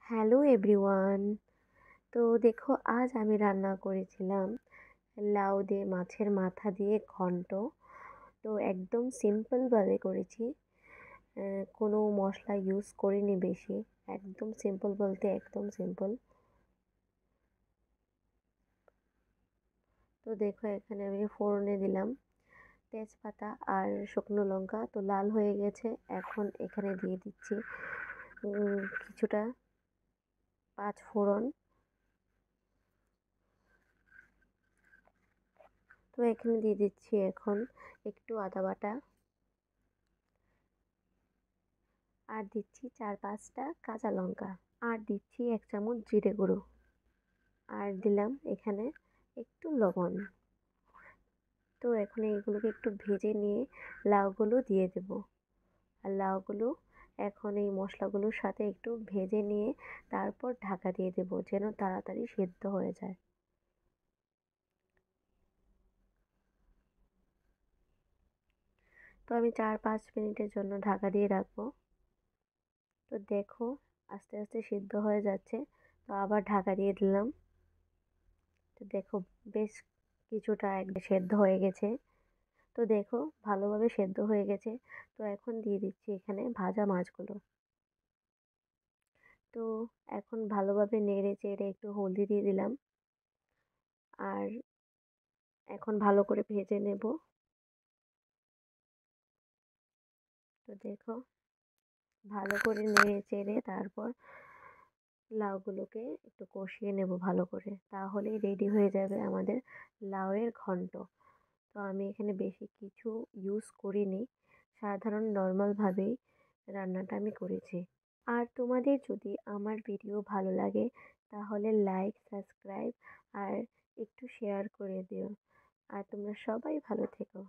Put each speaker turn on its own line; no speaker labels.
Hello everyone. তো দেখো, আজ আমি রান্না করেছিলাম লাউ দিয়ে মাছের মাথা দিয়ে ঘন্ট। তো একদম সিম্পলভাবে করেছি, কোনো মশলা ইউজ করিনি বেশি। একদম সিম্পল বলতে একদম সিম্পল। তো দেখো, এখানে আমি ফোড়নে দিলাম তেজপাতা আর শুকনো লঙ্কা। তো লাল হয়ে গেছে, এখন এখানে দিয়ে দিচ্ছি কিছুটা পাঁচ ফোড়ন। তো এখানে দিয়ে দিচ্ছি এখন একটু আদা বাটা, আর দিচ্ছি 4-5টা কাঁচা লঙ্কা, আর দিচ্ছি 1 চামচ জিরে গুঁড়ো, আর দিলাম এখানে একটু লবণ। তো এখন এইগুলোকে একটু ভেজে নিয়ে লাউগুলো দিয়ে দেব। আর লাউগুলো এখন এই মশলাগুলোর সাথে একটু ভেজে নিয়ে তারপর ঢাকা দিয়ে দেব, যেন তাড়াতাড়ি সেদ্ধ হয়ে যায়। তো আমি 4-5 মিনিটের জন্য ঢাকা দিয়ে রাখবো। তো দেখো, আস্তে আস্তে সিদ্ধ হয়ে যাচ্ছে। তো আবার ঢাকা দিয়ে দিলাম। তো দেখো, বেশ কিছুটা একদম সেদ্ধ হয়ে গেছে। তো দেখো, ভালোভাবে সেদ্ধ হয়ে গেছে। তো এখন দিয়ে দিচ্ছি এখানে ভাজা মাছগুলো। তো এখন ভালোভাবে নেড়ে চেড়ে একটু হলদি দিয়ে দিলাম, আর এখন ভালো করে ভেজে নেব। তো দেখো, ভালো করে নেড়ে চেড়ে তারপর লাউগুলোকে একটু কষিয়ে নেব ভালো করে, তাহলেই রেডি হয়ে যাবে আমাদের লাউয়ের ঘন্ট। তো আমি এখানে বেশি কিছু ইউজ করিনি, সাধারণ নর্মালভাবেই রান্নাটা আমি করেছি। আর তোমাদের যদি আমার ভিডিও ভালো লাগে তাহলে লাইক, সাবস্ক্রাইব আর একটু শেয়ার করে দিও। আর তোমরা সবাই ভালো থেকো।